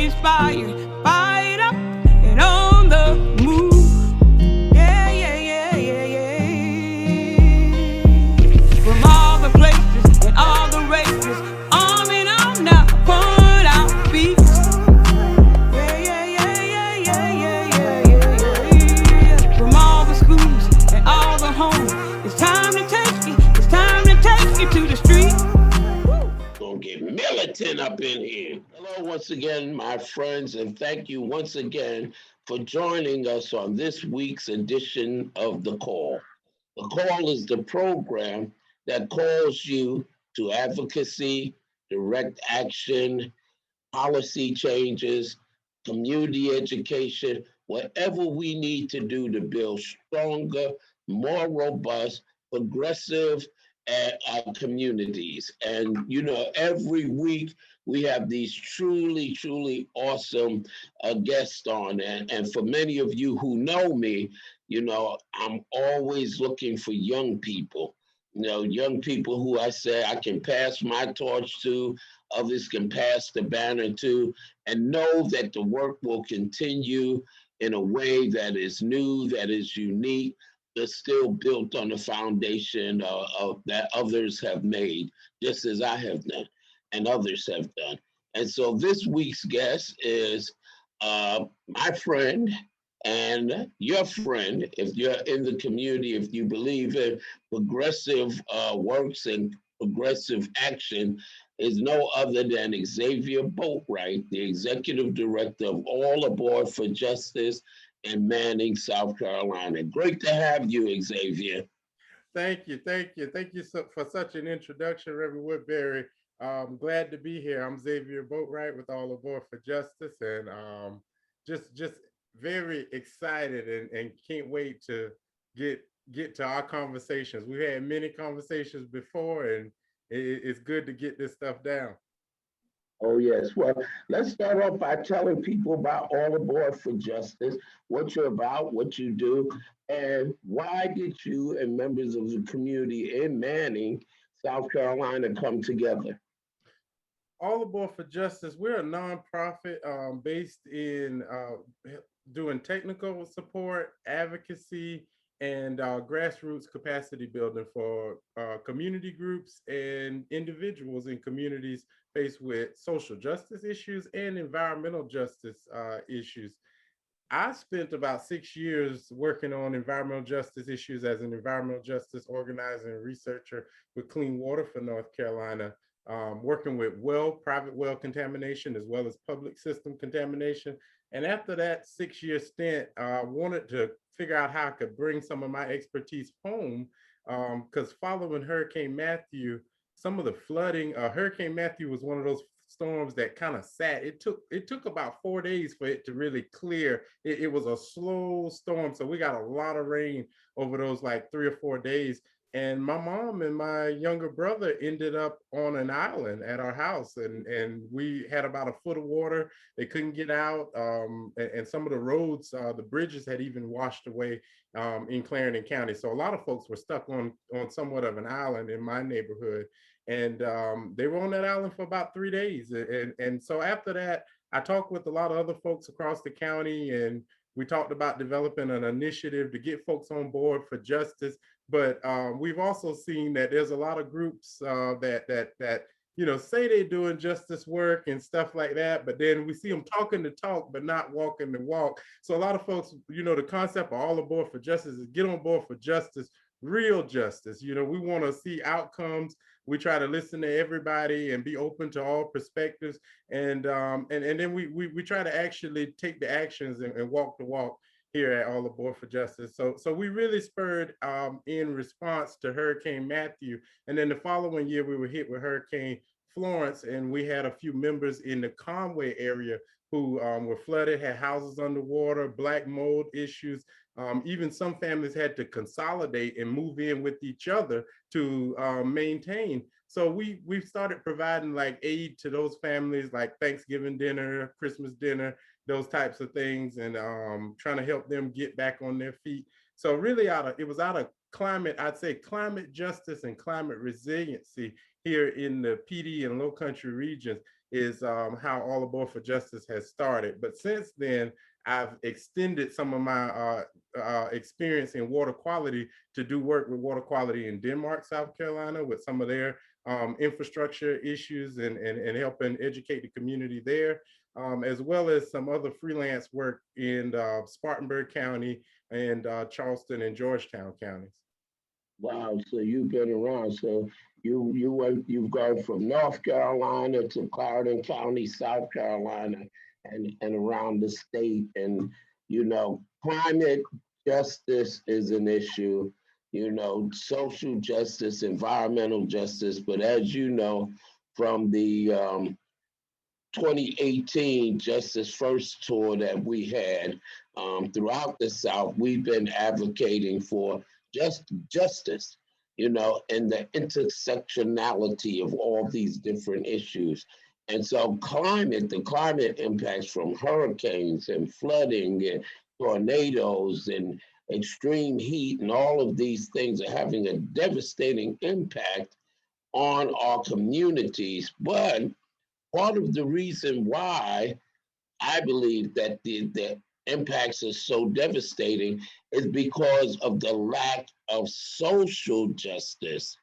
inspired, fired up, and on the move. Yeah, yeah, yeah, yeah, yeah. From all the places and all the races, arm in arm now, upon our feet. Yeah, yeah, yeah, yeah, yeah, yeah, yeah, yeah, yeah. From all the schools and all the homes, it's time to take it. It's time to take it to the street. Gonna get militant up in here. Hello, once again, my friends, and thank you once again for joining us on this week's edition of The Call. The Call is the program that calls you to advocacy, direct action, policy changes, community education, whatever we need to do to build stronger, more robust, progressive communities. And, every week we have these truly, truly awesome guests on. And for many of you who know me, I'm always looking for young people. Young people who I say I can pass my torch to, others can pass the banner to, and know that the work will continue in a way that is new, that is unique, but still built on the foundation of that others have made, just as I have done and others have done. And so this week's guest is my friend and your friend, if you're in the community, if you believe in progressive works and progressive action, is no other than Xavier Boatright, the executive director of All Aboard for Justice in Manning, South Carolina. Great to have you, Xavier. Thank you for such an introduction, Reverend Woodbury. Glad to be here. I'm Xavier Boatright with All Aboard for Justice, and just very excited and can't wait to get get to our conversations. We've had many conversations before, and it's good to get this stuff down. Oh, yes. Well, let's start off by telling people about All Aboard for Justice, what you're about, what you do, and why did you and members of the community in Manning, South Carolina, come together? All Aboard for Justice, we're a nonprofit based in doing technical support, advocacy, and grassroots capacity building for community groups and individuals in communities faced with social justice issues and environmental justice issues. I spent about 6 years working on environmental justice issues as an environmental justice organizer and researcher with Clean Water for North Carolina, working with private well contamination as well as public system contamination. And after that 6 year stint, I wanted to figure out how I could bring some of my expertise home because following Hurricane Matthew, some of the flooding, Hurricane Matthew was one of those storms that kind of sat. It took about 4 days for it to really clear. It was a slow storm, so we got a lot of rain over those like 3 or 4 days. And my mom and my younger brother ended up on an island at our house, and we had about a foot of water. They couldn't get out, and some of the roads, the bridges had even washed away in Clarendon County. So a lot of folks were stuck on somewhat of an island in my neighborhood, and they were on that island for about 3 days. And so after that, I talked with a lot of other folks across the county, and we talked about developing an initiative to get folks on board for justice. But we've also seen that there's a lot of groups that say they're doing justice work and stuff like that, but then we see them talking the talk but not walking the walk. So a lot of folks, the concept of All Aboard for Justice is get on board for justice, real justice. We want to see outcomes. We try to listen to everybody and be open to all perspectives, and then we try to actually take the actions and walk the walk here at All Aboard for Justice. So we really spurred in response to Hurricane Matthew, and then the following year we were hit with Hurricane Florence, and we had a few members in the Conway area who were flooded, had houses underwater, black mold issues. Even some families had to consolidate and move in with each other to maintain. So we've started providing like aid to those families, like Thanksgiving dinner, Christmas dinner, those types of things, and trying to help them get back on their feet. So really it was out of climate, I'd say climate justice and climate resiliency here in the PD and Low Country regions is how All Aboard for Justice has started. But since then, I've extended some of my experience in water quality to do work with water quality in Denmark, South Carolina, with some of their infrastructure issues and helping educate the community there, as well as some other freelance work in Spartanburg County and Charleston and Georgetown counties. Wow, so you've been around. So you've gone from North Carolina to Clarendon County, South Carolina, and around the state. And climate justice is an issue. Social justice, environmental justice. But as you know, from the 2018 Justice First tour that we had throughout the South, we've been advocating for justice, and the intersectionality of all these different issues. And so the climate impacts from hurricanes and flooding and tornadoes and extreme heat and all of these things are having a devastating impact on our communities. But part of the reason why I believe that the impacts are so devastating is because of the lack of social justice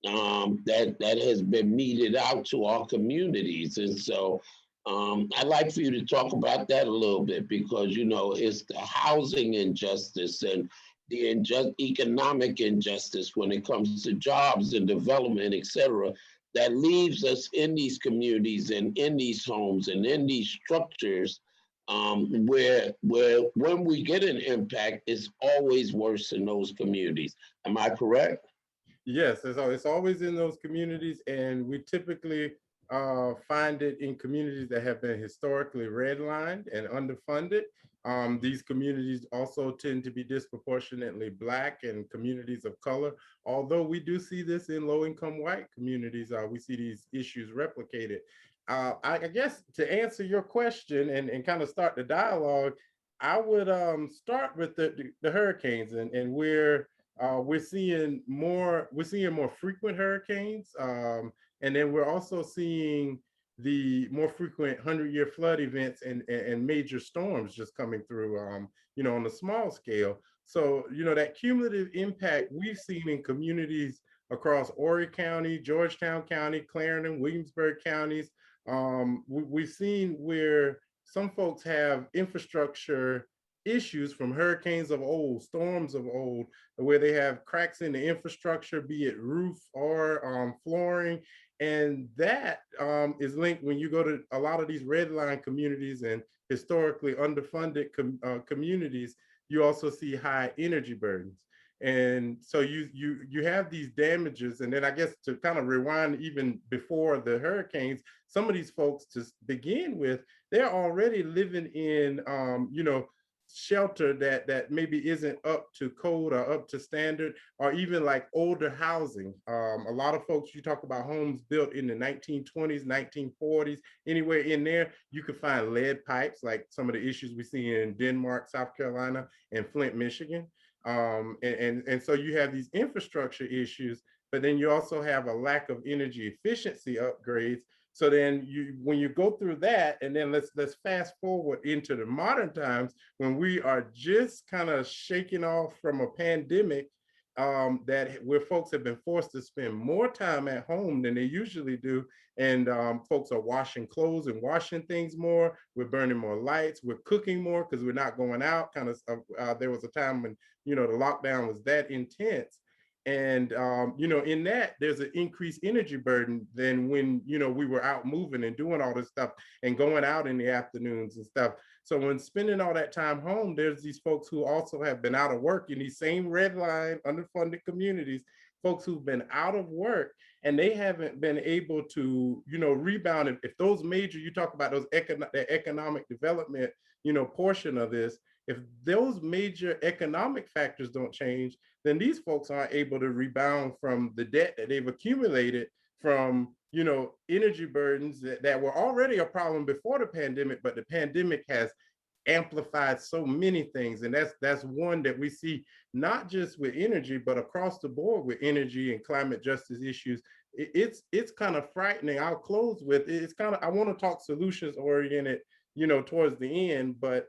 that has been meted out to our communities. And so I'd like for you to talk about that a little bit because, it's the housing injustice and the economic injustice when it comes to jobs and development, et cetera, that leaves us in these communities and in these homes and in these structures where when we get an impact, it's always worse in those communities. Am I correct? Yes, it's always in those communities, and we typically find it in communities that have been historically redlined and underfunded. These communities also tend to be disproportionately Black and communities of color. Although we do see this in low-income white communities, we see these issues replicated. I guess to answer your question and kind of start the dialogue, I would start with the hurricanes and where we're seeing more frequent hurricanes, and then we're also seeing the more frequent 100-year flood events and major storms just coming through, on a small scale. So, that cumulative impact we've seen in communities across Horry County, Georgetown County, Clarendon, Williamsburg counties. We've seen where some folks have infrastructure issues from hurricanes of old, storms of old, where they have cracks in the infrastructure, be it roof or flooring. And that is linked when you go to a lot of these redline communities and historically underfunded communities, you also see high energy burdens. And so you have these damages. And then I guess to kind of rewind even before the hurricanes, some of these folks to begin with, they're already living in, shelter that maybe isn't up to code or up to standard, or even like older housing. A lot of folks, you talk about homes built in the 1920s, 1940s, anywhere in there, you could find lead pipes, like some of the issues we see in Denmark, South Carolina, and Flint, Michigan. And so you have these infrastructure issues, but then you also have a lack of energy efficiency upgrades. So then when you go through that, and then let's fast forward into the modern times when we are just kind of shaking off from a pandemic, that where folks have been forced to spend more time at home than they usually do. And folks are washing clothes and washing things more. We're burning more lights. We're cooking more because we're not going out. There was a time when, the lockdown was that intense. And, in that, there's an increased energy burden than when, we were out moving and doing all this stuff and going out in the afternoons and stuff. So when spending all that time home, there's these folks who also have been out of work in these same redline underfunded communities, folks who've been out of work, and they haven't been able to, rebound. If those major, you talk about those economic development, portion of this, if those major economic factors don't change, then these folks aren't able to rebound from the debt that they've accumulated from, energy burdens that were already a problem before the pandemic, but the pandemic has amplified so many things. And that's one that we see not just with energy, but across the board with energy and climate justice issues, it's kind of frightening. I'll close with it's kind of, I want to talk solutions oriented, towards the end, but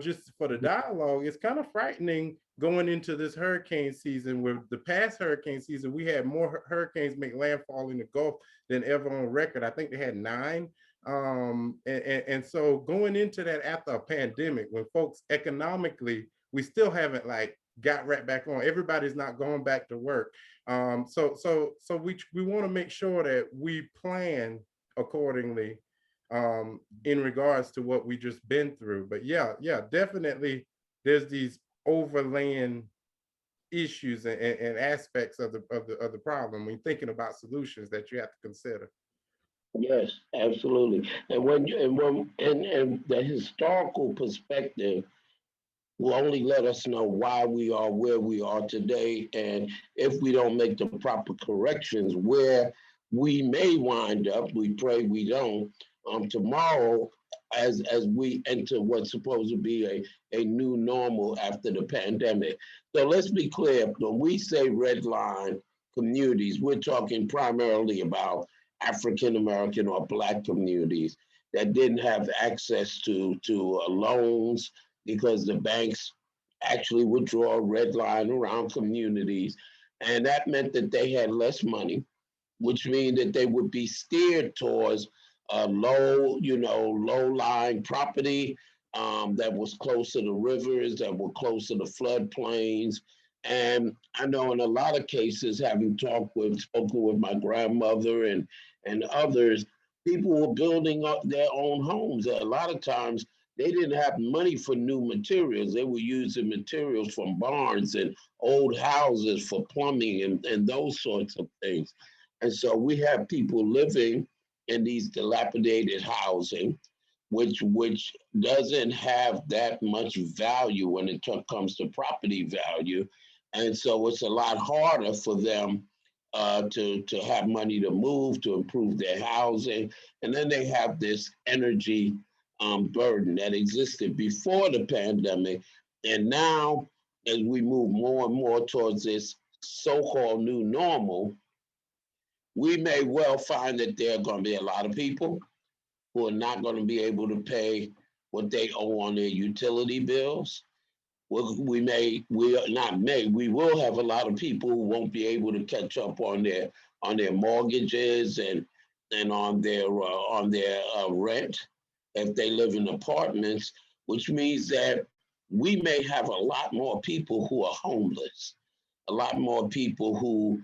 just for the dialogue, it's kind of frightening going into this hurricane season. With the past hurricane season, we had more hurricanes make landfall in the Gulf than ever on record. I think they had 9. And so going into that after a pandemic, when folks economically, we still haven't like got right back on. Everybody's not going back to work. So we want to make sure that we plan accordingly, in regards to what we just been through. But yeah, definitely there's these overlaying issues and aspects of the problem when thinking about solutions that you have to consider. Yes, absolutely. And the historical perspective will only let us know why we are where we are today, and if we don't make the proper corrections, where we may wind up. We pray we don't. Tomorrow, as we enter what's supposed to be a new normal after the pandemic. So let's be clear. When we say red line communities, we're talking primarily about African American or Black communities that didn't have access to loans because the banks actually would draw a red line around communities. And that meant that they had less money, which means that they would be steered towards low-lying property that was closer to rivers, that were closer to floodplains. And I know in a lot of cases, having spoken with my grandmother and others, people were building up their own homes. A lot of times, they didn't have money for new materials. They were using materials from barns and old houses for plumbing and those sorts of things. And so we have people living in these dilapidated housing, which doesn't have that much value when it comes to property value, and so it's a lot harder for them to have money to move to improve their housing, and then they have this energy burden that existed before the pandemic, and now as we move more and more towards this so-called new normal, we may well find that there are going to be a lot of people who are not going to be able to pay what they owe on their utility bills. We will have a lot of people who won't be able to catch up on their mortgages and on their rent if they live in apartments, which means that we may have a lot more people who are homeless, a lot more people who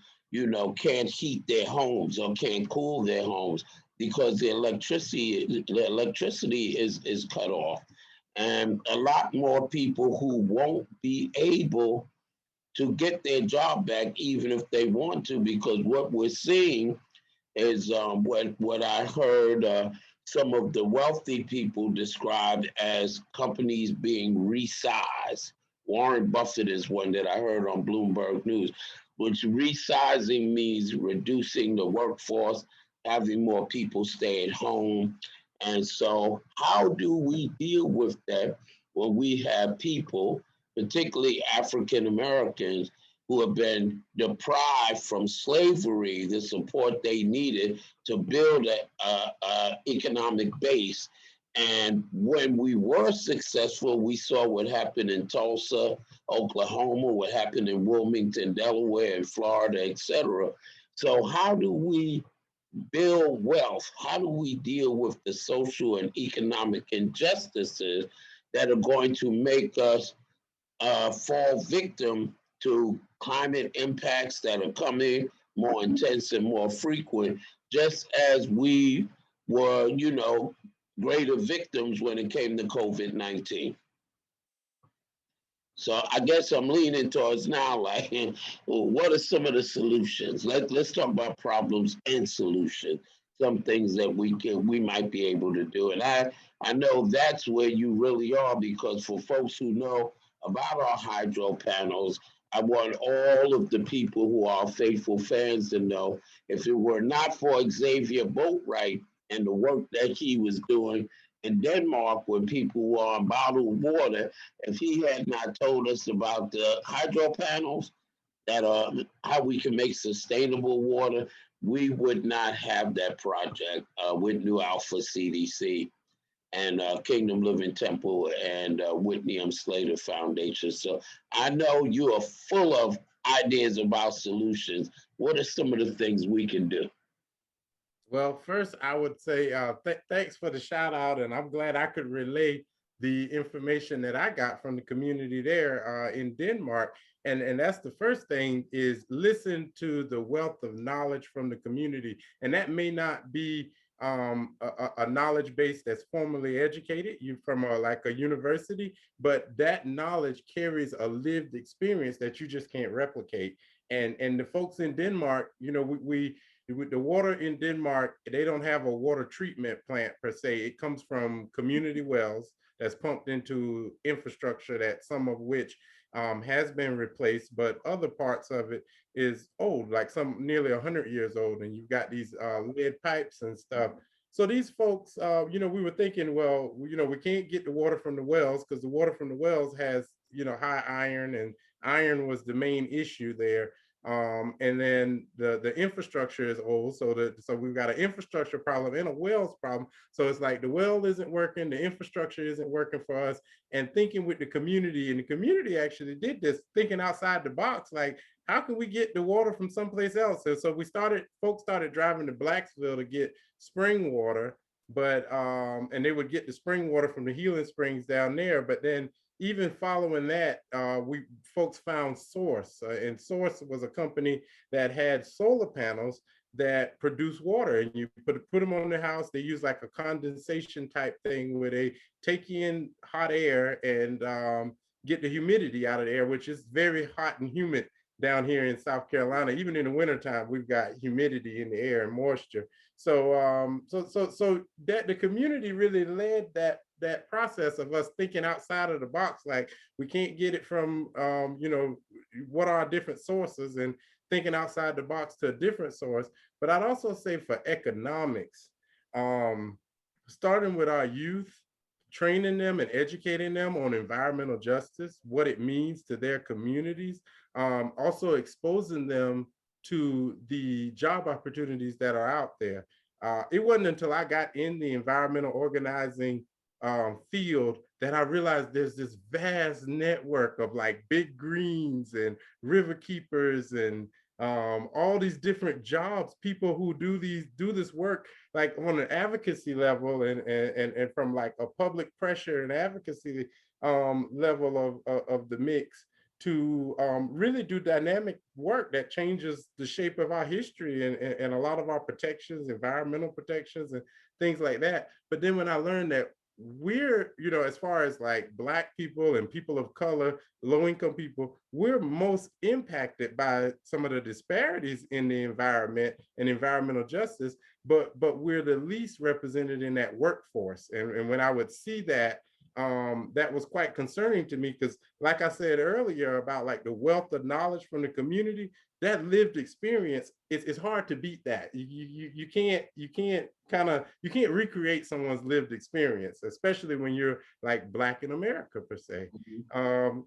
can't heat their homes or can't cool their homes because the electricity is cut off, and a lot more people who won't be able to get their job back even if they want to, because what we're seeing is what I heard some of the wealthy people described as companies being resized. Warren Buffett is one that I heard on Bloomberg News, which resizing means reducing the workforce, having more people stay at home. And so, how do we deal with that when we have people, particularly African Americans, who have been deprived from slavery, the support they needed to build a economic base? And when we were successful, we saw what happened in Tulsa, Oklahoma, what happened in Wilmington, Delaware, and Florida, etc. So, how do we build wealth? How do we deal with the social and economic injustices that are going to make us fall victim to climate impacts that are coming more intense and more frequent, just as we were, greater victims when it came to COVID-19? So I guess I'm leaning towards now, like, what are some of the solutions? Let's talk about problems and solutions. Some things that we might be able to do, and I know that's where you really are, because for folks who know about our hydro panels, I want all of the people who are faithful fans to know, if it were not for Xavier Boatright and the work that he was doing in Denmark when people were on bottled water, if he had not told us about the hydro panels that are how we can make sustainable water, we would not have that project with New Alpha CDC and Kingdom Living Temple and Whitney M. Slater Foundation. So I know you are full of ideas about solutions. What are some of the things we can do? Well, first, I would say thanks for the shout out, and I'm glad I could relay the information that I got from the community there in Denmark. And that's the first thing is listen to the wealth of knowledge from the community. And that may not be a knowledge base that's formally educated you from like a university, but that knowledge carries a lived experience that you just can't replicate. And the folks in Denmark, you know, we with the water in Denmark, they don't have a water treatment plant per se. It comes from community wells that's pumped into infrastructure that some of which has been replaced, but other parts of it is old, like some nearly 100 years old, and you've got these lead pipes and stuff. So these folks, you know, we were thinking, well, you know, we can't get the water from the wells because the water from the wells has, you know, high iron, and iron was the main issue there. And then the infrastructure is old, so we've got an infrastructure problem and a wells problem. So it's like the well isn't working, the infrastructure isn't working for us. And thinking with the community, and the community actually did this, thinking outside the box, like how can we get the water from someplace else? And so folks started driving to Blacksville to get spring water, but and they would get the spring water from the healing springs down there. But then even following that, we folks found Source, and Source was a company that had solar panels that produce water, and you put them on the house. They use like a condensation type thing where they take in hot air and get the humidity out of the air, which is very hot and humid down here in South Carolina. Even in the wintertime, we've got humidity in the air and moisture. So that the community really led that process of us thinking outside of the box, like we can't get it from you know, what are different sources, and thinking outside the box to a different source. But I'd also say for economics, starting with our youth, training them and educating them on environmental justice, what it means to their communities, also exposing them to the job opportunities that are out there. It wasn't until I got in the environmental organizing field that I realized there's this vast network of like big greens and river keepers and all these different jobs, people who do this work like on an advocacy level, and from like a public pressure and advocacy level of the mix to really do dynamic work that changes the shape of our history and a lot of our protections, environmental protections and things like that. But then when I learned that we're, you know, as far as like Black people and people of color, low income people, we're most impacted by some of the disparities in the environment and environmental justice, but we're the least represented in that workforce. And when I would see that, that was quite concerning to me, because like I said earlier about like the wealth of knowledge from the community, that lived experience, it's hard to beat that. You can't recreate someone's lived experience, especially when you're like Black in America per se.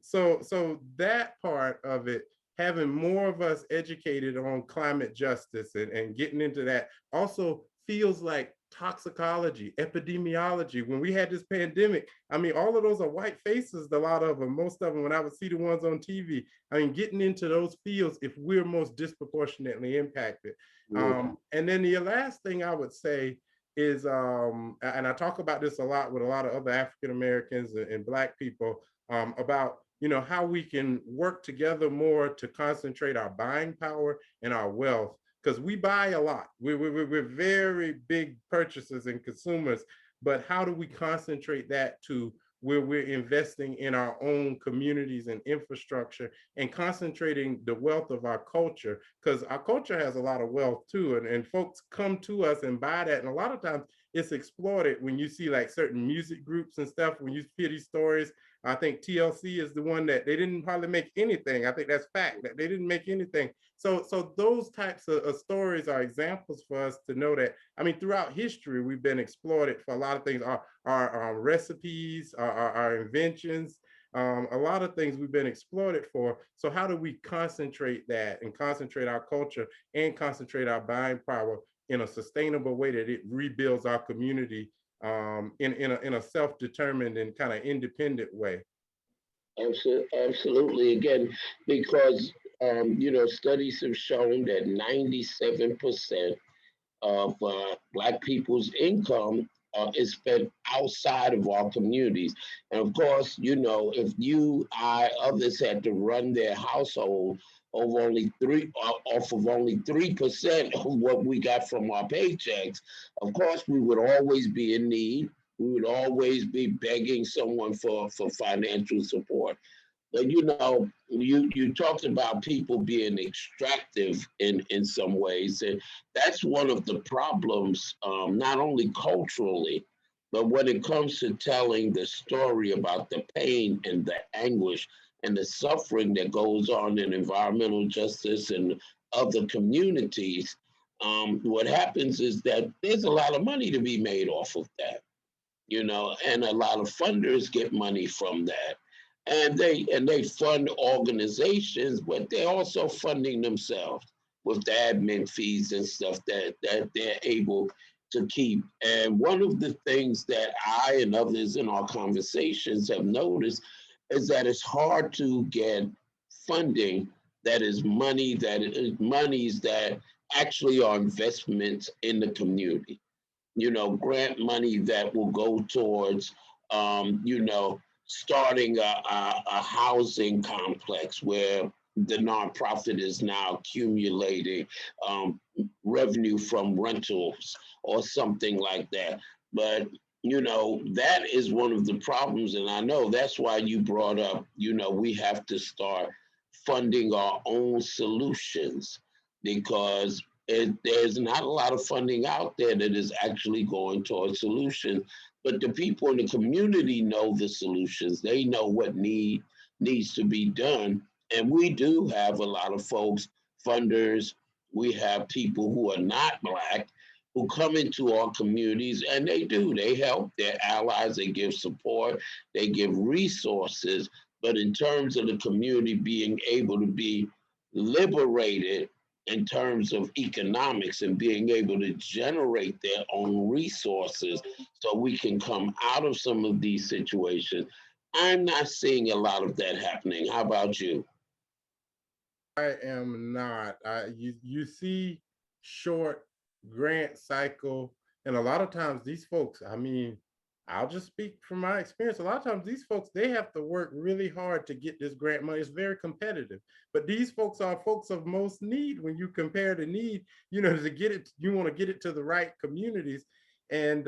So that part of it, having more of us educated on climate justice and getting into that also feels like toxicology, epidemiology. When we had this pandemic, I mean, all of those are white faces, a lot of them, most of them, when I would see the ones on TV. I mean, getting into those fields if we're most disproportionately impacted. And then the last thing I would say is, and I talk about this a lot with a lot of other African Americans and Black people, about, you know, how we can work together more to concentrate our buying power and our wealth, because we buy a lot. We're very big purchasers and consumers, but how do we concentrate that to where we're investing in our own communities and infrastructure and concentrating the wealth of our culture? Because our culture has a lot of wealth too, and folks come to us and buy that, and a lot of times it's exploited. When you see like certain music groups and stuff, when you hear these stories, I think TLC is the one that they didn't probably make anything. I think that's fact, that they didn't make anything. So those types of stories are examples for us to know that, I mean, throughout history, we've been exploited for a lot of things, our recipes, our inventions, A lot of things we've been exploited for. So how do we concentrate that and concentrate our culture and concentrate our buying power in a sustainable way that it rebuilds our community in a self-determined and kind of independent way? Absolutely. Again, because studies have shown that 97% of Black people's income is spent outside of our communities. And of course, if you, I, others had to run their household over only off of only 3% of what we got from our paychecks, of course, we would always be in need. We would always be begging someone for financial support. But you talked about people being extractive in some ways, and that's one of the problems, not only culturally, but when it comes to telling the story about the pain and the anguish and the suffering that goes on in environmental justice and other communities. What happens is that there's a lot of money to be made off of that, and a lot of funders get money from that. And they fund organizations, but they're also funding themselves with the admin fees and stuff that they're able to keep. And one of the things that I and others in our conversations have noticed is that it's hard to get funding that is monies that actually are investments in the community, grant money that will go towards, starting a housing complex where the nonprofit is now accumulating um, revenue from rentals or something like that. But that is one of the problems, and I know that's why you brought up, we have to start funding our own solutions because there's not a lot of funding out there that is actually going towards solutions. But the people in the community know the solutions. They know what needs to be done. And we do have a lot of folks, funders. We have people who are not Black who come into our communities, and they help their allies, they give support, they give resources. But in terms of the community being able to be liberated in terms of economics and being able to generate their own resources so we can come out of some of these situations, I'm not seeing a lot of that happening. How about you? I am not. You see short grant cycle, and a lot of times these folks, I mean, I'll just speak from my experience. A lot of times these folks, they have to work really hard to get this grant money. It's very competitive. But these folks are folks of most need when you compare the need, to get it, you want to get it to the right communities. And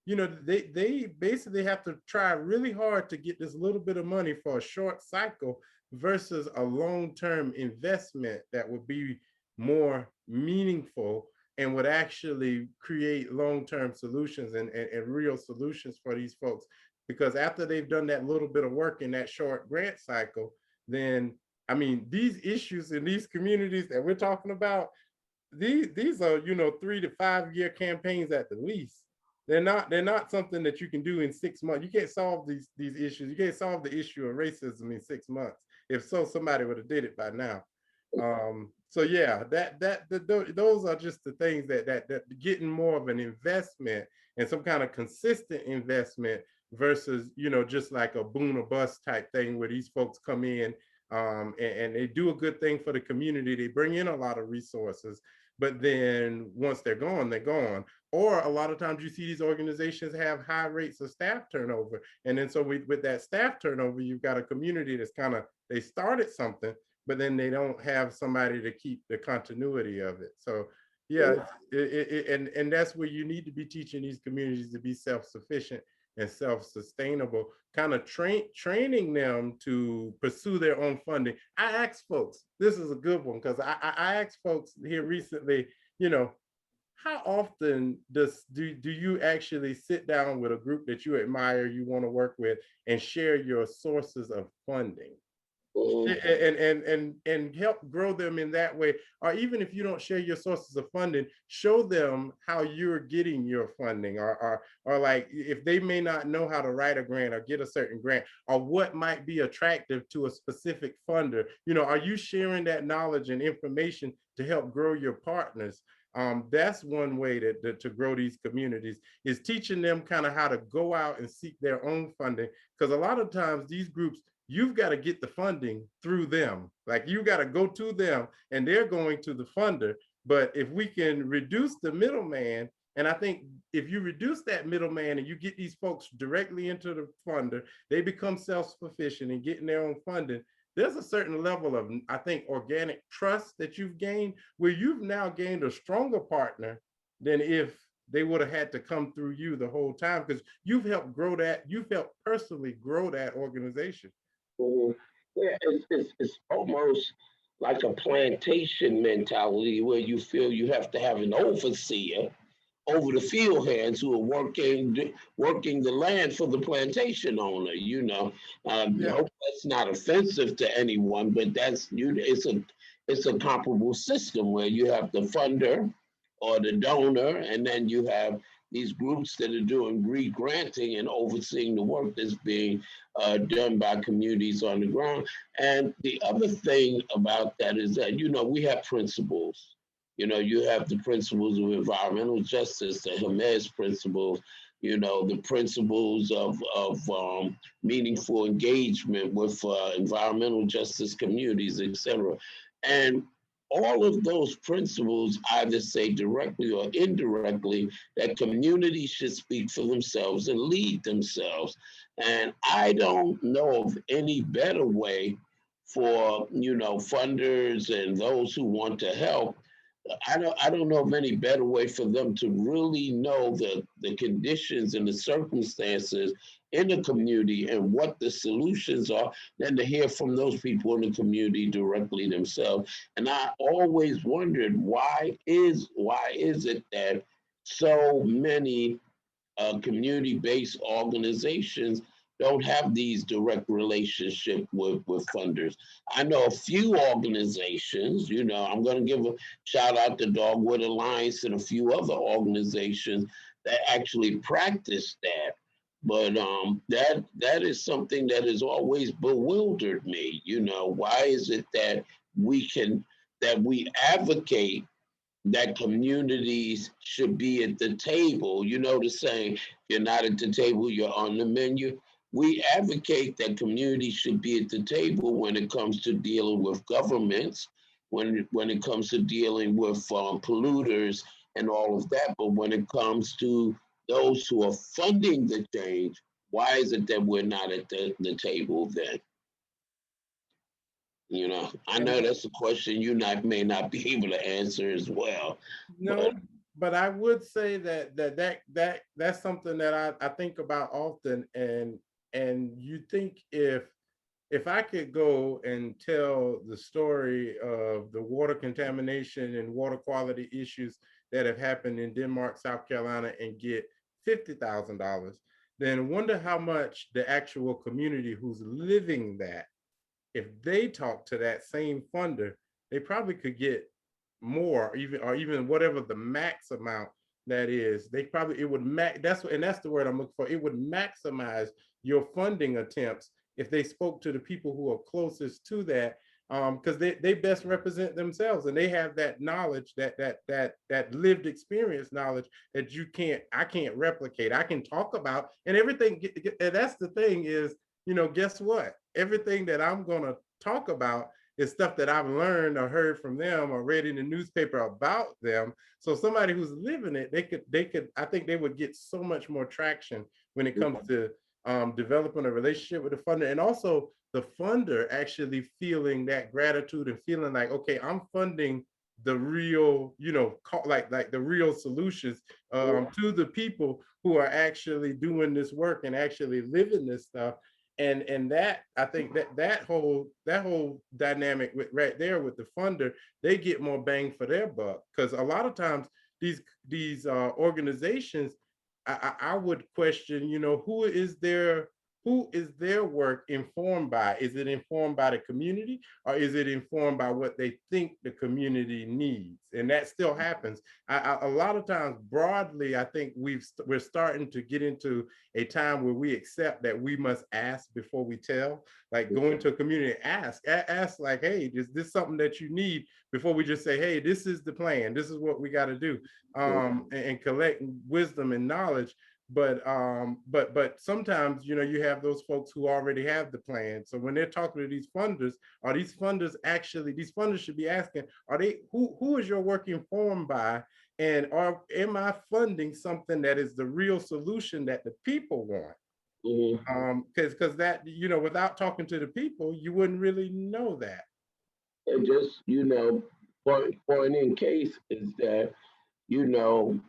they basically have to try really hard to get this little bit of money for a short cycle versus a long-term investment that would be more meaningful and would actually create long-term solutions and real solutions for these folks. Because after they've done that little bit of work in that short grant cycle, then I mean, these issues in these communities that we're talking about, these are 3 to 5 year campaigns at the least. They're not something that you can do in 6 months. You can't solve these issues. You can't solve the issue of racism in 6 months. If so, somebody would have did it by now. So yeah, those are just the things that getting more of an investment and some kind of consistent investment versus just like a boom or bust type thing where these folks come in and they do a good thing for the community. They bring in a lot of resources, but then once they're gone, they're gone. Or a lot of times you see these organizations have high rates of staff turnover. And then so with that staff turnover, you've got a community that's kind of, they started something, but then they don't have somebody to keep the continuity of it. So yeah, and that's where you need to be teaching these communities to be self-sufficient and self-sustainable, kind of training them to pursue their own funding. I asked folks, this is a good one, because I asked folks here recently, how often do you actually sit down with a group that you admire, you want to work with, and share your sources of funding? and help grow them in that way. Or even if you don't share your sources of funding, show them how you're getting your funding, or like if they may not know how to write a grant or get a certain grant, or what might be attractive to a specific funder. Are you sharing that knowledge and information to help grow your partners? That's one way to grow these communities, is teaching them kind of how to go out and seek their own funding. Because a lot of times these groups, you've got to get the funding through them. Like, you got to go to them and they're going to the funder. But if we can reduce the middleman, and I think if you reduce that middleman and you get these folks directly into the funder, they become self-sufficient and getting their own funding. There's a certain level of, I think, organic trust that you've gained, where you've now gained a stronger partner than if they would have had to come through you the whole time, because you've helped grow that, you've helped personally grow that organization. Mhm. Yeah, it's almost like a plantation mentality where you feel you have to have an overseer over the field hands who are working the land for the plantation owner. I Yeah. hope that's not offensive to anyone, but it's a comparable system where you have the funder or the donor, and then you have these groups that are doing re-granting and overseeing the work that's being done by communities on the ground. And the other thing about that is that we have principles. You have the principles of environmental justice, the Hermes principles, the principles of meaningful engagement with environmental justice communities, etc. And all of those principles either say directly or indirectly that communities should speak for themselves and lead themselves. And I don't know of any better way for funders and those who want to help. I don't know of any better way for them to really know the conditions and the circumstances in the community and what the solutions are than to hear from those people in the community directly themselves. And I always wondered, why is it that so many community-based organizations don't have these direct relationship with funders. I know a few organizations. I'm going to give a shout out to Dogwood Alliance and a few other organizations that actually practice that. But that is something that has always bewildered me. Why is it that we advocate that communities should be at the table? The saying, if you're not at the table, you're on the menu. We advocate that communities should be at the table when it comes to dealing with governments, when it comes to dealing with polluters and all of that. But when it comes to those who are funding the change, why is it that we're not at the table then? I And know that's a question you may not be able to answer as well, but no, but I would say that's something that I think about often. And you think, if I could go and tell the story of the water contamination and water quality issues that have happened in Denmark, South Carolina, and get $50,000, then wonder how much the actual community who's living that, if they talk to that same funder, they probably could get more, or even whatever the max amount that is. They probably, it would max, that's the word I'm looking for. It would maximize your funding attempts if they spoke to the people who are closest to that, because they best represent themselves, and they have that knowledge, that lived experience knowledge that I can't replicate. I can talk about, and everything. And that's the thing is, guess what? Everything that I'm gonna talk about is stuff that I've learned or heard from them or read in the newspaper about them. So somebody who's living it, I think they would get so much more traction when it comes to developing a relationship with the funder, and also the funder actually feeling that gratitude and feeling like, okay, I'm funding the real, like the real solutions to the people who are actually doing this work and actually living this stuff. And that, I think that whole dynamic right there with the funder, they get more bang for their buck, because a lot of times these organizations, I would question, who who is their work informed by? Is it informed by the community, or is it informed by what they think the community needs? And that still happens. A lot of times, broadly, I think we're starting to get into a time where we accept that we must ask before we tell. Like go into a community, ask like, hey, is this something that you need, before we just say, hey, this is the plan, this is what we got to do, and collect wisdom and knowledge. But sometimes, you have those folks who already have the plan. So when they're talking to these funders, are these funders actually, these funders should be asking, are they, who is your work informed by? And am I funding something that is the real solution that the people want? Because that, without talking to the people, you wouldn't really know that. And just, point in case is that, you know,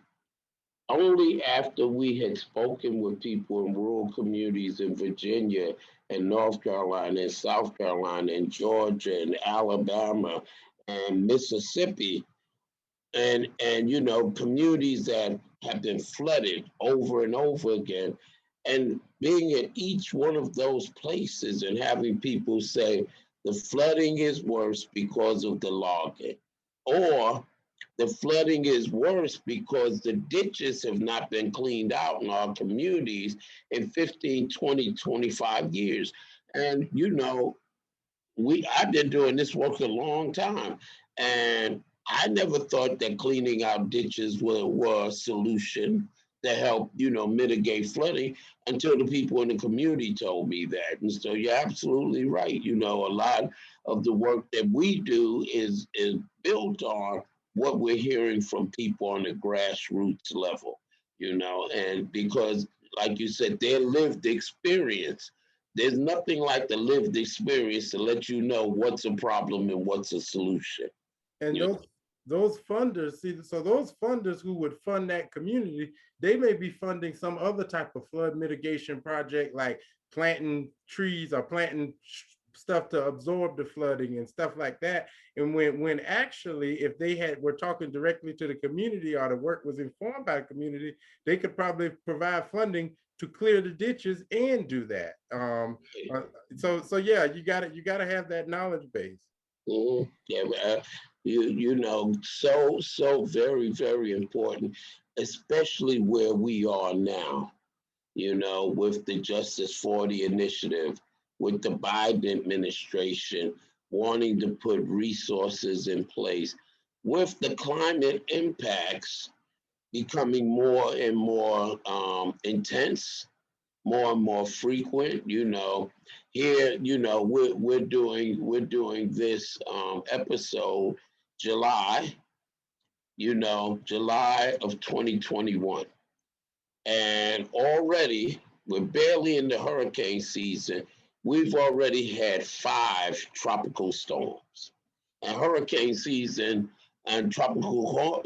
only after we had spoken with people in rural communities in Virginia and North Carolina and South Carolina and Georgia and Alabama and Mississippi, and communities that have been flooded over and over again, and being at each one of those places and having people say the flooding is worse because of the logging, or the flooding is worse because the ditches have not been cleaned out in our communities in 15, 20, 25 years. And I've been doing this work a long time, and I never thought that cleaning out ditches were a solution to help, mitigate flooding, until the people in the community told me that. And so you're absolutely right. A lot of the work that we do is built on what we're hearing from people on the grassroots level, and because, like you said, their lived experience, there's nothing like the lived experience to let you know what's a problem and what's a solution. And You know? those funders, see, so those funders who would fund that community, they may be funding some other type of flood mitigation project, like planting trees or planting stuff to absorb the flooding and stuff like that. And when actually, if they were talking directly to the community, or the work was informed by the community, they could probably provide funding to clear the ditches and do that. So yeah, you gotta have that knowledge base. Yeah, so very, very important, especially where we are now, with the Justice 40 initiative, with the Biden administration wanting to put resources in place, with the climate impacts becoming more and more intense, more and more frequent. Here, we're doing this episode July, July of 2021, and already we're barely in the hurricane season. We've already had 5 tropical storms, and hurricane season and tropical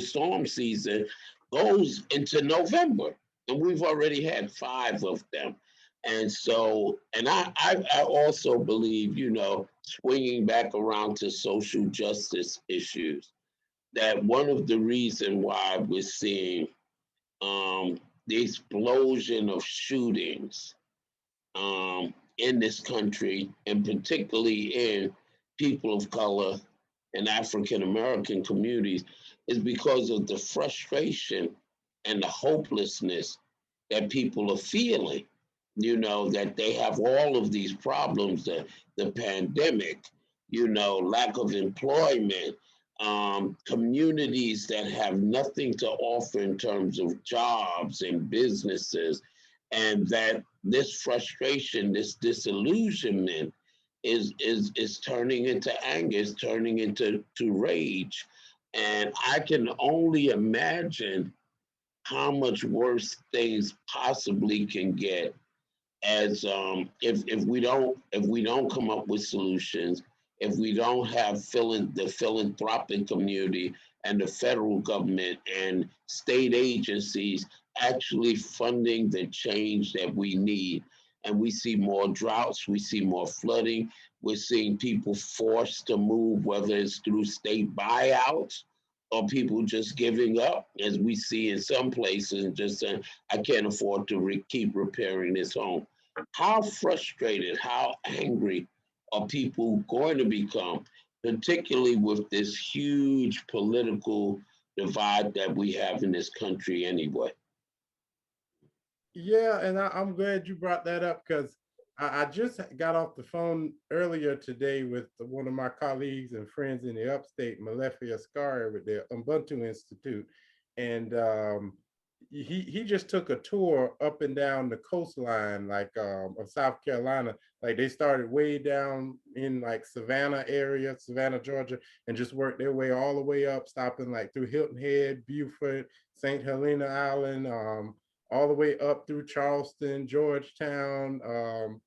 storm season goes into November, and we've already had 5 of them. And so, and I also believe, swinging back around to social justice issues, that one of the reasons why we're seeing the explosion of shootings in this country, and particularly in people of color and African American communities, is because of the frustration and the hopelessness that people are feeling. That they have all of these problems, the pandemic, lack of employment, communities that have nothing to offer in terms of jobs and businesses, and that this frustration, this disillusionment is turning into anger, is turning into rage. And I can only imagine how much worse things possibly can get, as if we don't come up with solutions, if we don't have the philanthropic community and the federal government and state agencies actually funding the change that we need. And we see more droughts, we see more flooding, we're seeing people forced to move, whether it's through state buyouts or people just giving up, as we see in some places, and just saying, I can't afford to keep repairing this home? How frustrated, how angry are people going to become, particularly with this huge political divide that we have in this country anyway? Yeah, and I'm glad you brought that up because I just got off the phone earlier today with one of my colleagues and friends in the upstate, Malefi Ascari, with the Ubuntu Institute. And he just took a tour up and down the coastline, like of South Carolina. Like they started way down in like Savannah area, Savannah, Georgia, and just worked their way all the way up, stopping like through Hilton Head, Beaufort, St. Helena Island, all the way up through Charleston, Georgetown,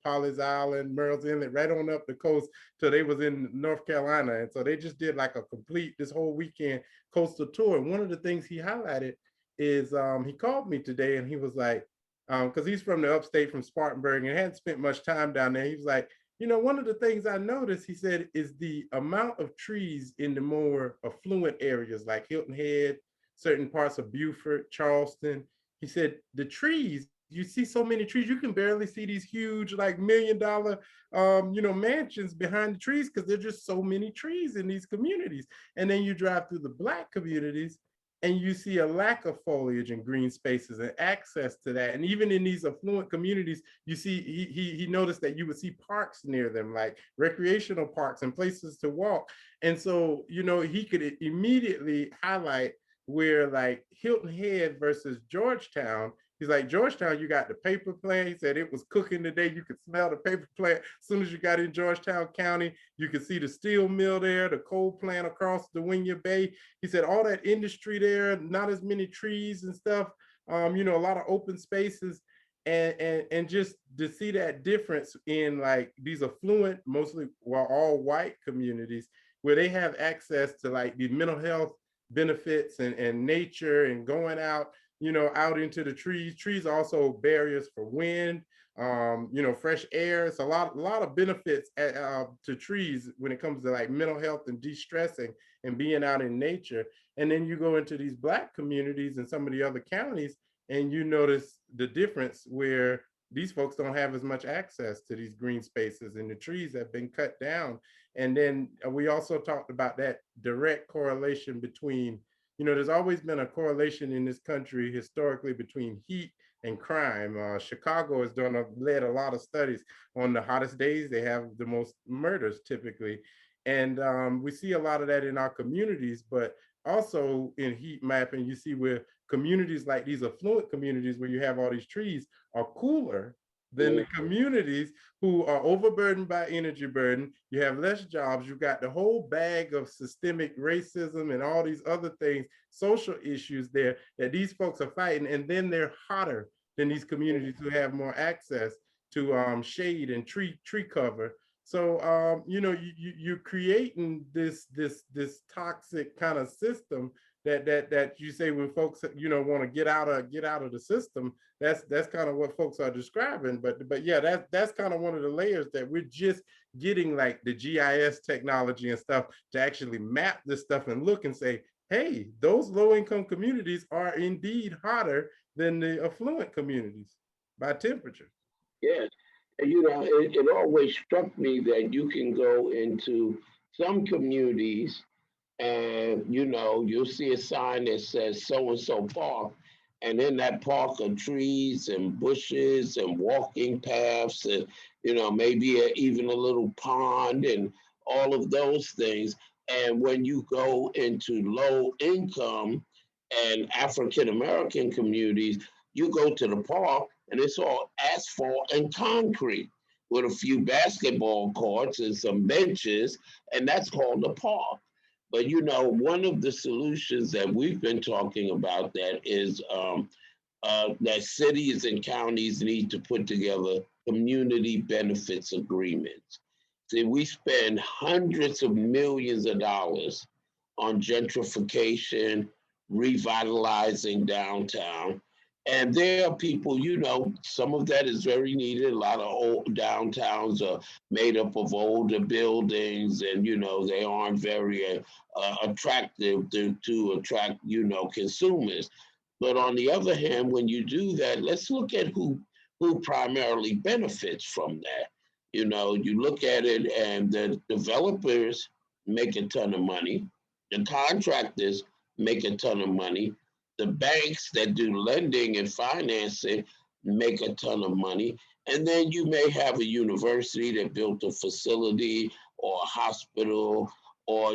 Polly's Island, Murrells Inlet, right on up the coast till they was in North Carolina. And so they just did like a complete, this whole weekend coastal tour. And one of the things he highlighted is he called me today and he was like, because he's from the upstate from Spartanburg and hadn't spent much time down there. He was like, you know, one of the things I noticed, he said, is the amount of trees in the more affluent areas like Hilton Head, certain parts of Beaufort, Charleston. He said the trees, you see so many trees, you can barely see these huge like $1 million mansions behind the trees because there's just so many trees in these communities. And then you drive through the Black communities and you see a lack of foliage and green spaces and access to that. And even in these affluent communities, you see, he noticed that you would see parks near them, like recreational parks and places to walk. And so, you know, he could immediately highlight where like Hilton Head versus Georgetown, he's like, Georgetown, you got the paper plant. He said it was cooking today. You could smell the paper plant. As soon as you got in Georgetown County, you could see the steel mill there, the coal plant across the Winyah Bay. He said all that industry there, not as many trees and stuff, a lot of open spaces. And just to see that difference in like these affluent, mostly all white communities where they have access to like the mental health benefits and nature and going out, out into the trees. Trees are also barriers for wind, fresh air. It's a lot of benefits to trees when it comes to like mental health and de-stressing and being out in nature. And then you go into these Black communities and some of the other counties, and you notice the difference where these folks don't have as much access to these green spaces and the trees have been cut down. And then we also talked about that direct correlation between, there's always been a correlation in this country historically between heat and crime. Chicago has led a lot of studies on the hottest days. They have the most murders typically. And we see a lot of that in our communities, but also in heat mapping, you see where communities like these affluent communities where you have all these trees are cooler than the communities who are overburdened by energy burden. You have less jobs. You've got the whole bag of systemic racism and all these other things, social issues there that these folks are fighting. And then they're hotter than these communities who have more access to shade and tree cover. So you're creating this toxic kind of system that you say when folks want to get out of the system. That's kind of what folks are describing. But yeah, that's kind of one of the layers that we're just getting, like the GIS technology and stuff to actually map this stuff and look and say, hey, those low income communities are indeed hotter than the affluent communities by temperature. Yeah. And, it always struck me that you can go into some communities and, you'll see a sign that says so and so park. And in that park are trees and bushes and walking paths and, maybe even a little pond and all of those things. And when you go into low income and African American communities, you go to the park and it's all asphalt and concrete with a few basketball courts and some benches, and that's called a park. But one of the solutions that we've been talking about that is that cities and counties need to put together community benefits agreements. See, we spend hundreds of millions of dollars on gentrification, revitalizing downtown, And there are people, some of that is very needed. A lot of old downtowns are made up of older buildings, and they aren't very attractive to attract consumers. But on the other hand, when you do that, let's look at who primarily benefits from that. You look at it, and the developers make a ton of money, the contractors make a ton of money, the banks that do lending and financing make a ton of money. And then you may have a university that built a facility or a hospital, or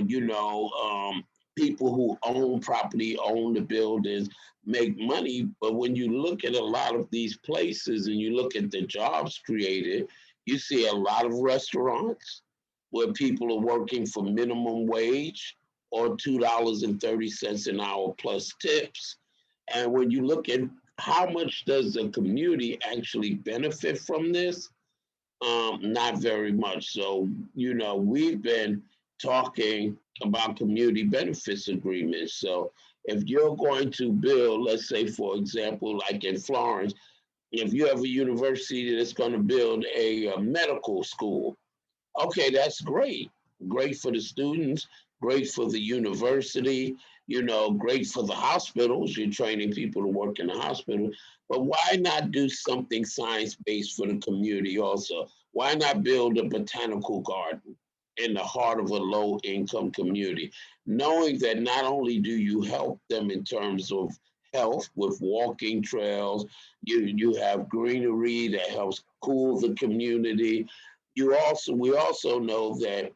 people who own property, own the buildings, make money. But when you look at a lot of these places and you look at the jobs created, you see a lot of restaurants where people are working for minimum wage or $2.30 an hour plus tips. And when you look at how much does the community actually benefit from this, not very much. So, we've been talking about community benefits agreements. So, if you're going to build, let's say, for example, like in Florence, if you have a university that's going to build a medical school, okay, that's great. Great for the students, great for the university, great for the hospitals. You're training people to work in the hospital. But why not do something science based for the community also? Why not build a botanical garden in the heart of a low income community, knowing that not only do you help them in terms of health with walking trails, you have greenery that helps cool the community. We also know that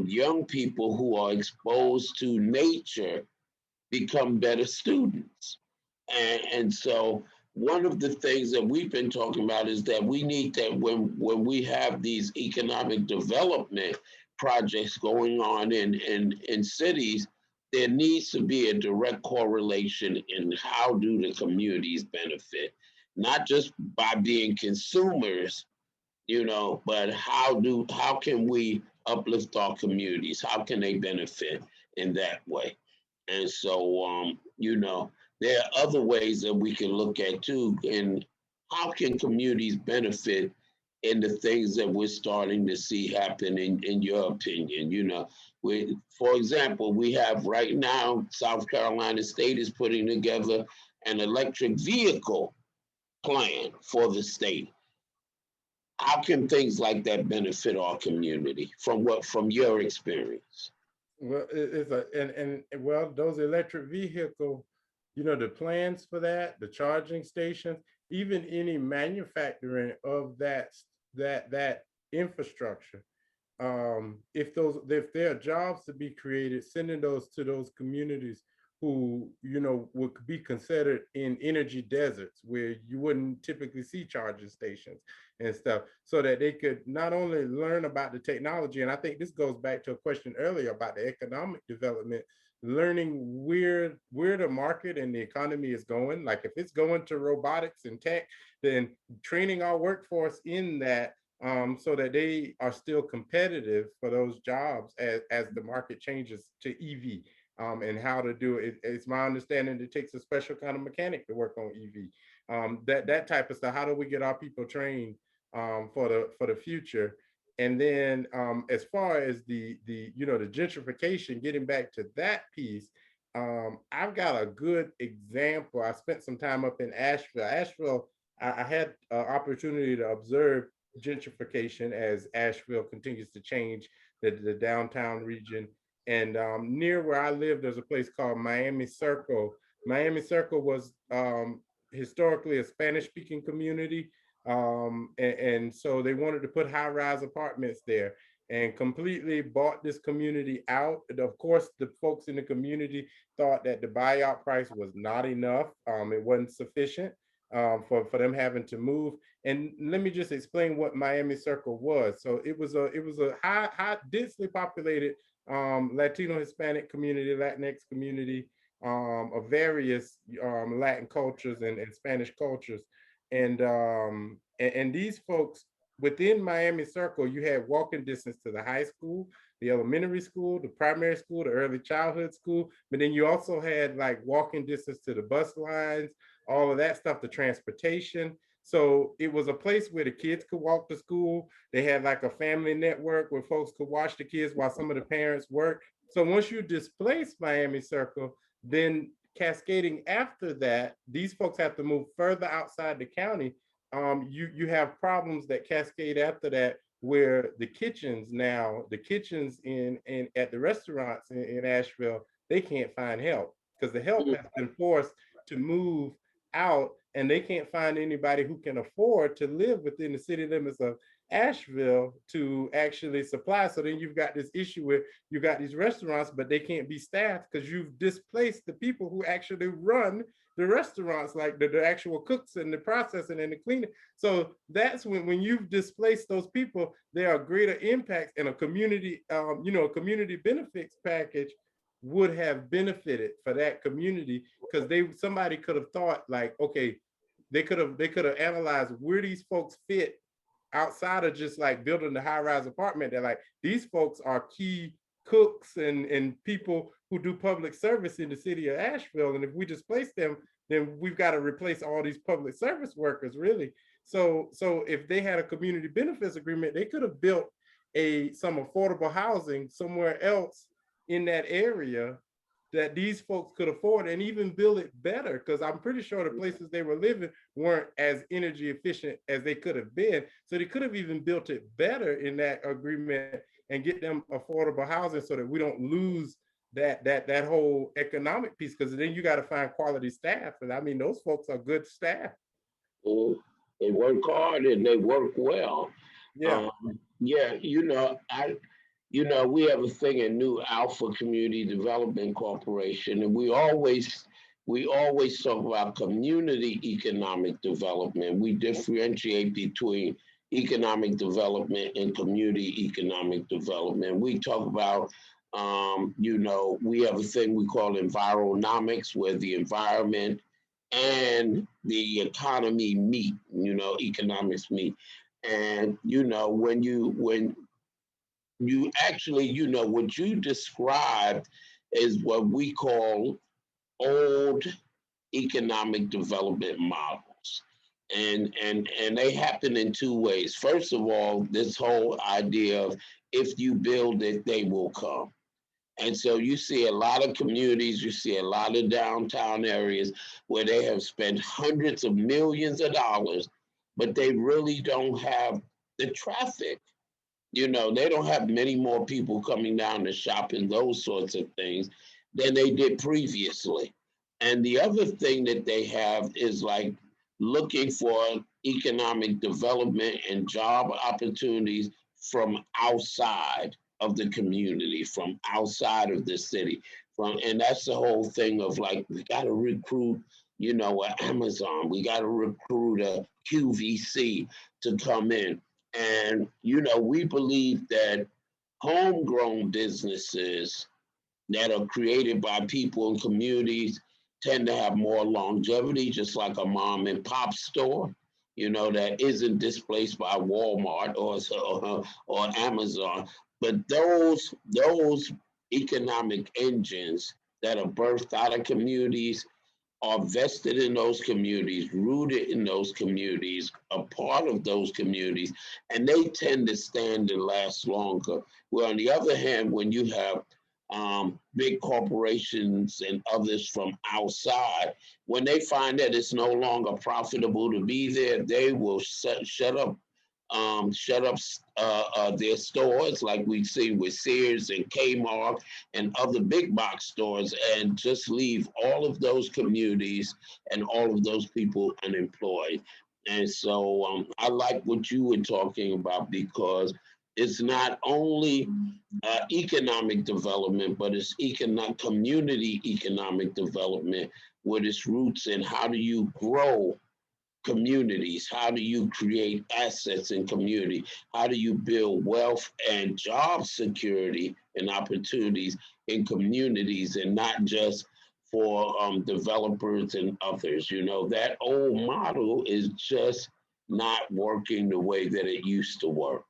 young people who are exposed to nature become better students. And so one of the things that we've been talking about is that we need that when we have these economic development projects going on in cities, there needs to be a direct correlation in how do the communities benefit, not just by being consumers, but how can we uplift our communities? How can they benefit in that way? And so, there are other ways that we can look at too. And how can communities benefit in the things that we're starting to see happen in your opinion? For example, we have right now, South Carolina State is putting together an electric vehicle plan for the state. How can things like that benefit our community from your experience? Well, it's a and well, those electric vehicle, the plans for that, the charging stations, even any manufacturing of that infrastructure. If there are jobs to be created, sending those to those communities who would be considered in energy deserts where you wouldn't typically see charging stations and stuff, so that they could not only learn about the technology, and I think this goes back to a question earlier about the economic development, learning where the market and the economy is going. Like if it's going to robotics and tech, then training our workforce in that, so that they are still competitive for those jobs as the market changes to EV, and how to do it. It's my understanding it takes a special kind of mechanic to work on EV. That type of stuff. How do we get our people trained for the future? And then as far as the gentrification, getting back to that piece, I've got a good example. I spent some time up in Asheville. I had an opportunity to observe gentrification as Asheville continues to change the downtown region. And near where I live, there's a place called Miami Circle. Miami Circle was historically a Spanish speaking community. And so they wanted to put high rise apartments there and completely bought this community out. And of course, the folks in the community thought that the buyout price was not enough. It wasn't sufficient for them having to move. And let me just explain what Miami Circle was. So it was a high densely populated Latino Hispanic community, Latinx community, of various Latin cultures and Spanish cultures. And these folks within Miami Circle, you had walking distance to the high school, the elementary school, the primary school, the early childhood school, but then you also had like walking distance to the bus lines, all of that stuff, the transportation. So it was a place where the kids could walk to school. They had like a family network where folks could watch the kids while some of the parents worked. So once you displace Miami Circle, then cascading after that, these folks have to move further outside the county. You have problems that cascade after that, where the kitchens in at the restaurants in Asheville, they can't find help because the help has been forced to move out, and they can't find anybody who can afford to live within the city limits of Asheville to actually supply. So then you've got this issue where you got these restaurants, but they can't be staffed because you've displaced the people who actually run the restaurants, like the actual cooks and the processing and the cleaning. So that's when you've displaced those people, there are greater impacts, and a community, a community benefits package would have benefited for that community, because somebody could have thought like, okay, they could have analyzed where these folks fit outside of just like building the high-rise apartment. They're like, these folks are key cooks and people who do public service in the city of Asheville. And if we displace them, then we've got to replace all these public service workers, really. So if they had a community benefits agreement, they could have built some affordable housing somewhere else in that area that these folks could afford, and even build it better, because I'm pretty sure the places they were living weren't as energy efficient as they could have been. So they could have even built it better in that agreement and get them affordable housing so that we don't lose that whole economic piece, because then you got to find quality staff. And I mean, those folks are good staff. Mhm. They work hard and they work well. Yeah. Um, yeah, we have a thing in New Alpha Community Development Corporation, and we always talk about community economic development. We differentiate between economic development and community economic development. We talk about, we have a thing we call environomics, where the environment and the economy meet. Economics meet, and when you actually, what you described is what we call old economic development models. And they happen in two ways. First of all, this whole idea of if you build it, they will come. And so you see a lot of communities, you see a lot of downtown areas where they have spent hundreds of millions of dollars, but they really don't have the traffic. They don't have many more people coming down to shop and those sorts of things than they did previously. And the other thing that they have is like looking for economic development and job opportunities from outside of the community, from outside of the city. And that's the whole thing of like, we got to recruit, Amazon, we got to recruit a QVC to come in. And, we believe that homegrown businesses that are created by people in communities tend to have more longevity, just like a mom and pop store, that isn't displaced by Walmart or Amazon. But those economic engines that are birthed out of communities are vested in those communities, rooted in those communities, a part of those communities, and they tend to stand and last longer. Well, on the other hand, when you have big corporations and others from outside, when they find that it's no longer profitable to be there, they will shut up their stores, like we see with Sears and Kmart and other big box stores, and just leave all of those communities and all of those people unemployed. And so I like what you were talking about, because it's not only economic development, but it's community economic development with its roots in how do you grow communities? How do you create assets in community? How do you build wealth and job security and opportunities in communities, and not just for developers and others? That old model is just not working the way that it used to work.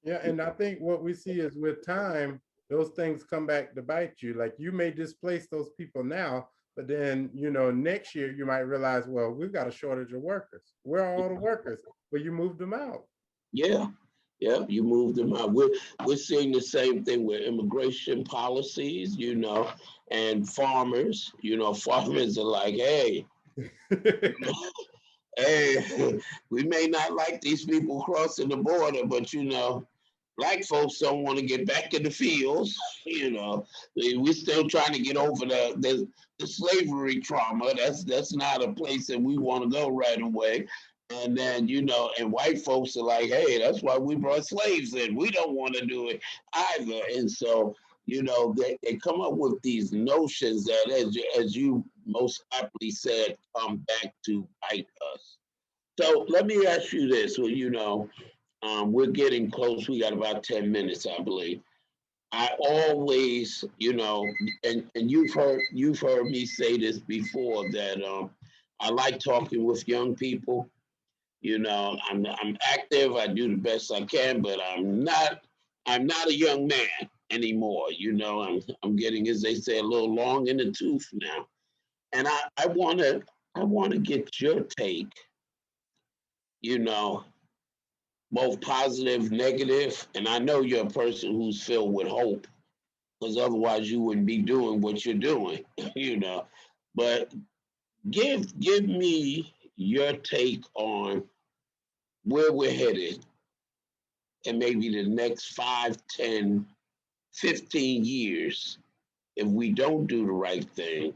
Yeah, and I think what we see is with time, those things come back to bite you. Like, you may displace those people now, But then, next year you might realize, well, we've got a shortage of workers. Where are all the workers? Well, you moved them out. Yeah, yeah, you moved them out. We're seeing the same thing with immigration policies, and farmers. Farmers are like, hey, hey, we may not like these people crossing the border, but black folks don't want to get back in the fields. We're still trying to get over the slavery trauma. That's not a place that we want to go right away. And then, and white folks are like, hey, that's why we brought slaves in. We don't want to do it either. And so, they come up with these notions that, as you most aptly said, come back to bite us. So let me ask you this. Well, we're getting close. We got about 10 minutes, I believe. I always, and you've heard me say this before that I like talking with young people. I'm active. I do the best I can, but I'm not a young man anymore. I'm getting, as they say, a little long in the tooth now, and I wanna get your take. You know, both positive, negative, and I know you're a person who's filled with hope, because otherwise you wouldn't be doing what you're doing. you know. But give me your take on where we're headed in maybe the next 5, 10, 15 years if we don't do the right thing,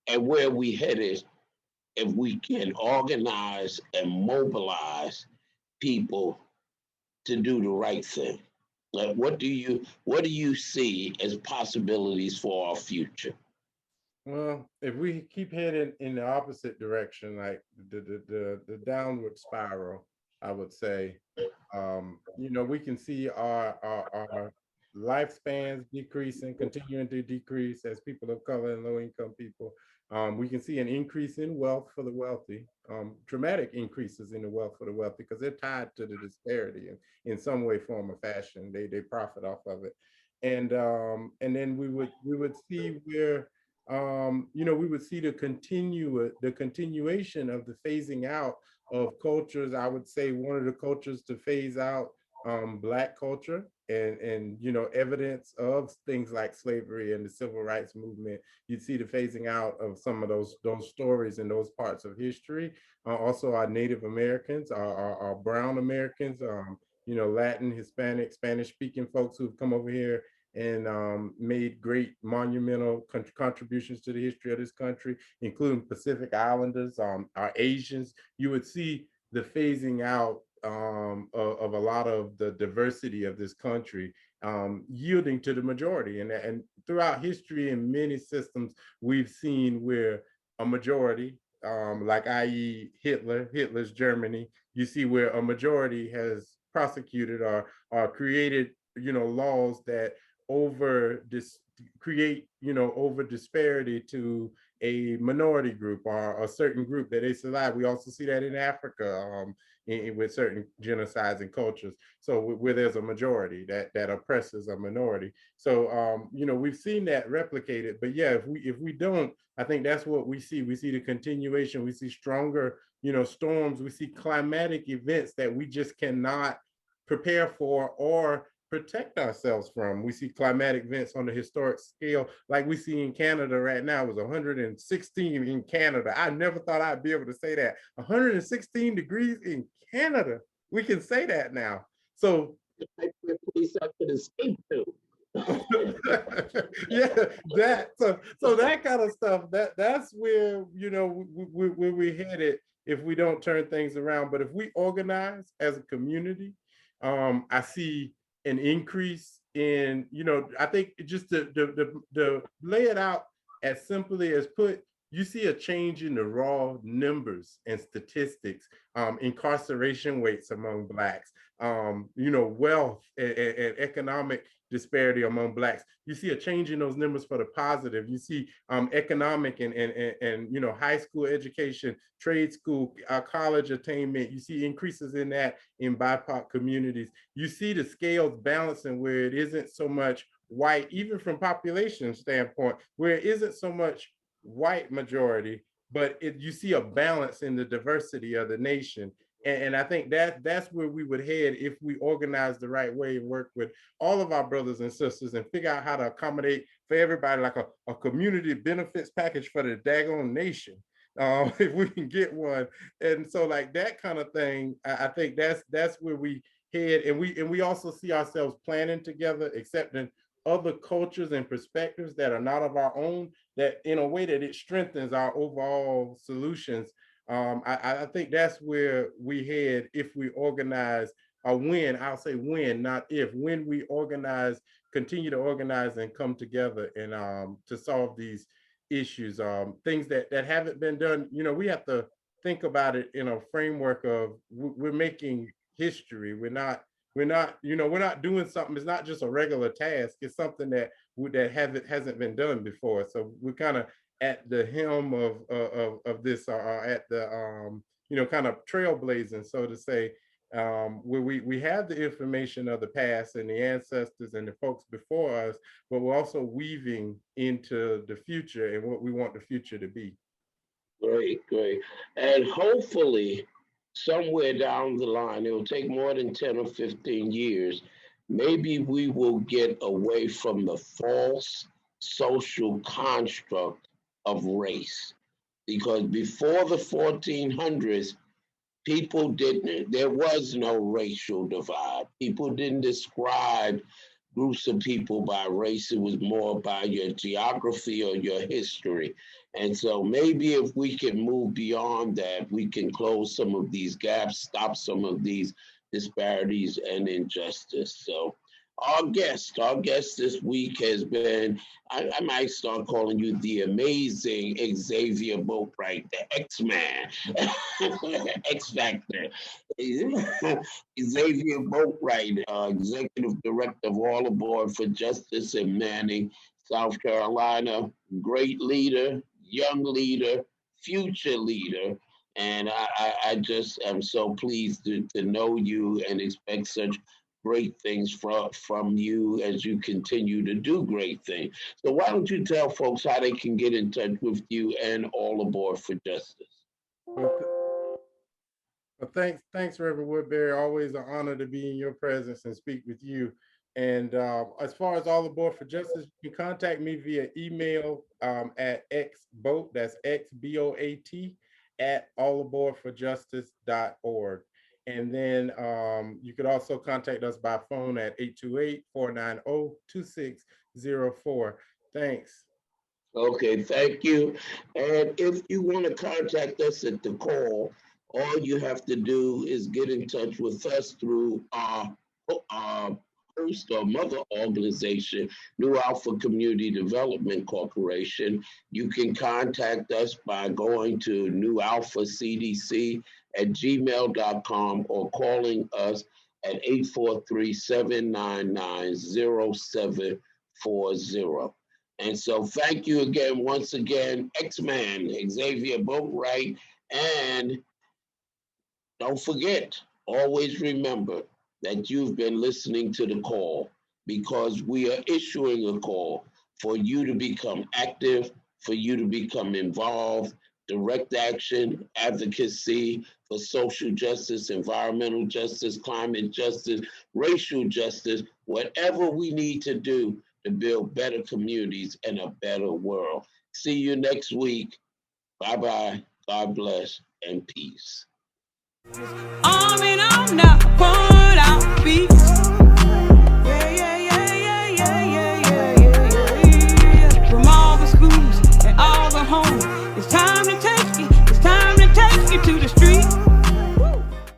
and where we headed if we can organize and mobilize people to do the right thing. What do you see as possibilities for our future? Well, if we keep heading in the opposite direction, like the downward spiral, I would say, we can see our lifespans decreasing, continuing to decrease as people of color and low income people. We can see an increase in wealth for the wealthy, dramatic increases in the wealth for the wealthy, because they're tied to the disparity in some way, form, or fashion. They profit off of it, and then we would see where we would see the continuation of the phasing out of cultures. I would say one of the cultures to phase out, Black culture, and evidence of things like slavery and the civil rights movement. You'd see the phasing out of some of those stories and those parts of history. Also, our Native Americans, our Brown Americans, Latin, Hispanic, Spanish speaking folks who've come over here and made great monumental contributions to the history of this country, including Pacific Islanders, our Asians. You would see the phasing out of a lot of the diversity of this country, yielding to the majority. And throughout history, in many systems, we've seen where a majority, like i.e. Hitler's Germany, you see where a majority has prosecuted or created laws that over this create over disparity to a minority group or a certain group that they survive. We also see that in Africa, with certain genocides and cultures. So where there's a majority that oppresses a minority. So we've seen that replicated. But yeah, if we don't, I think that's what we see. We see the continuation. We see stronger storms. We see climatic events that we just cannot prepare for or protect ourselves from. We see climatic events on the historic scale, like we see in Canada right now. It was 116 in Canada. I never thought I'd be able to say that. 116 degrees in Canada. We can say that now. So Place I could escape to. yeah, so that kind of stuff, that's where where we're headed if we don't turn things around. But if we organize as a community, I see an increase in, I think just the lay it out as simply as put, you see a change in the raw numbers and statistics, incarceration rates among Blacks, wealth and economic disparity among Blacks. You see a change in those numbers for the positive. You see economic and high school education, trade school, college attainment. You see increases in that in BIPOC communities. You see the scales balancing where it isn't so much white, even from population standpoint, where it isn't so much white majority, but you see a balance in the diversity of the nation. And I think that's where we would head if we organize the right way and work with all of our brothers and sisters and figure out how to accommodate for everybody, like a community benefits package for the daggone nation. If we can get one. And so like that kind of thing, I think that's where we head. And we also see ourselves planning together, accepting other cultures and perspectives that are not of our own, that in a way that it strengthens our overall solutions. I think that's where we head if we organize, or when, I'll say when, not if, when we organize, continue to organize and come together and to solve these issues, things that haven't been done. We have to think about it in a framework of we're making history. We're not doing something. It's not just a regular task. It's something that hasn't been done before. So we're kind of at the helm of this, or at the kind of trailblazing, so to say, where we have the information of the past and the ancestors and the folks before us, but we're also weaving into the future and what we want the future to be. Great, great. And hopefully, somewhere down the line, it will take more than 10 or 15 years, maybe we will get away from the false social construct of race. Because before the 1400s, people didn't, there was no racial divide. People didn't describe groups of people by race. It was more by your geography or your history. And so maybe if we can move beyond that, we can close some of these gaps, stop some of these disparities and injustice. So our guest this week has been, I might start calling you the amazing Xavier Boatright, the X-Man, X Factor. Xavier Boatright, Executive Director of All Aboard for Justice in Manning, South Carolina. Great leader, young leader, future leader. And I just am so pleased to know you and expect such great things from you as you continue to do great things. So why don't you tell folks how they can get in touch with you and All Aboard for Justice? Well, well, thanks, Reverend Woodbury. Always an honor to be in your presence and speak with you. And as far as All Aboard for Justice, you can contact me via email at xboat, that's XBOAT, at allaboardforjustice.org. And then you could also contact us by phone at 828-490-2604. Thanks. Okay, thank you. And if you want to contact us at the call, all you have to do is get in touch with us through our host or mother organization, New Alpha Community Development Corporation. You can contact us by going to newalphacdc@gmail.com or calling us at 843-799-0740. And so thank you again, once again, X-Man, Xavier Boatright. And don't forget, always remember that you've been listening to the call, because we are issuing a call for you to become active, for you to become involved, direct action, advocacy for social justice, environmental justice, climate justice, racial justice, whatever we need to do to build better communities and a better world. See you next week. Bye-bye. God bless and peace. Arm in arm now.